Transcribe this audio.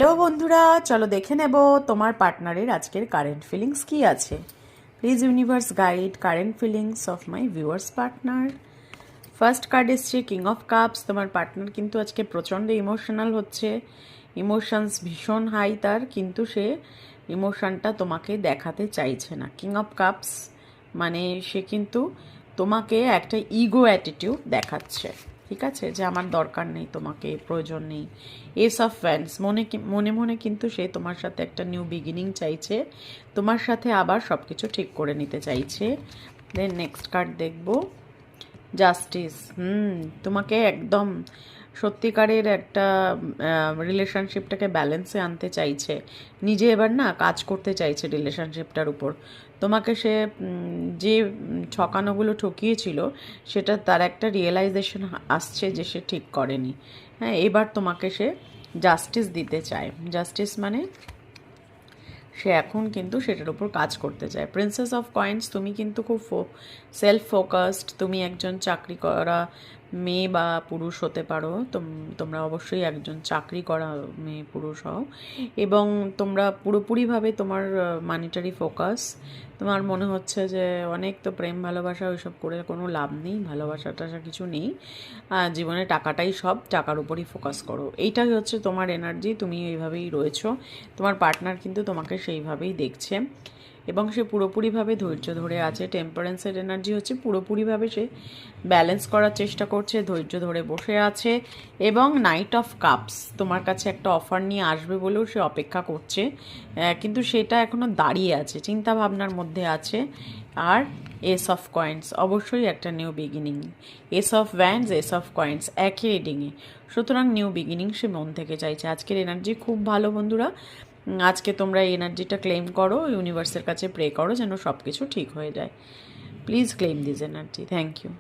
Hello বন্ধুরা, চলো দেখে নেব তোমার পার্টনারের আজকের কারেন্ট ফিলিংস কি আছে। Please universe guide current feelings of my viewers partner. First card এসছে কিং অফ কাপস। তোমার পার্টনার কিন্তু আজকে প্রচণ্ড ইমোশনাল হচ্ছে, ইমোশনস ভীষণ হাই তার, কিন্তু সে ইমোশনটা তোমাকে দেখাতে চাইছে না। কিং অফ কাপস মানে সে কিন্তু তোমাকে একটা ইগো অ্যাটিটিউড দেখাচ্ছে, ঠিক আছে, যে আমার দরকার নেই, তোমাকে প্রয়োজন নেই। এস অফ ফ্যান্স মনে মনে কিন্তু সে তোমার সাথে একটা নিউ বিগিনিং চাইছে, তোমার সাথে আবার সব কিছু ঠিক করে নিতে চাইছে। দেন নেক্সট কার্ড দেখব জাস্টিস। তোমাকে একদম সত্যিকারের একটা রিলেশনশিপটাকে ব্যালেন্সে আনতে চাইছে, নিজে এবার না কাজ করতে চাইছে রিলেশনশিপটার উপর। তোমাকে সে যে ঠকানোগুলো ঠকিয়েছিল সেটা তার একটা রিয়েলাইজেশন আসছে যে সে ঠিক করেনি। হ্যাঁ, এবার তোমাকে সে জাস্টিস দিতে চায়। জাস্টিস মানে সে এখন কিন্তু সেটার উপর কাজ করতে চায়। প্রিন্সেস অফ কয়েন্স, তুমি কিন্তু খুব সেলফ ফোকাসড। তুমি একজন চাকরি করা মেয়ে বা পুরুষ হতে পারো। তোমরা অবশ্যই একজন চাকরি করা মেয়ে পুরুষ হও, এবং তোমরা পুরোপুরিভাবে তোমার মানিটারি ফোকাস। তোমার মনে হচ্ছে যে অনেক তো প্রেম ভালোবাসা ওইসব করে কোনো লাভ নেই, ভালোবাসা টাসা কিছু নেই, জীবনে টাকাটাই সব, টাকার উপরই ফোকাস করো, এইটাই হচ্ছে তোমার এনার্জি। তুমি এইভাবেই রয়েছো, তোমার পার্টনার কিন্তু তোমাকে সেইভাবেই দেখছে, এবং সে পুরোপুরিভাবে ধৈর্য ধরে আছে। টেম্পারেন্সের এনার্জি হচ্ছে পুরোপুরিভাবে সে ব্যালেন্স করার চেষ্টা করছে, ধৈর্য ধরে বসে আছে। এবং নাইট অফ কাপস তোমার কাছে একটা অফার নিয়ে আসবে বলেও সে অপেক্ষা করছে, কিন্তু সেটা এখনও দাঁড়িয়ে আছে, চিন্তা ভাবনার মধ্যে আছে। আর এস অফ কয়েন্স অবশ্যই একটা new beginning. S of Vance, S of coins একই রিডিংয়ে, সুতরাং নিউ বিগিনিং সে মন থেকে চাইছে। আজকের এনার্জি খুব ভালো বন্ধুরা। আজকে তোমরা এই এনার্জিটা ক্লেম করো, ইউনিভার্সের কাছে প্রে করো যেন সব কিছু ঠিক হয়ে যায়। Please claim this energy. Thank you.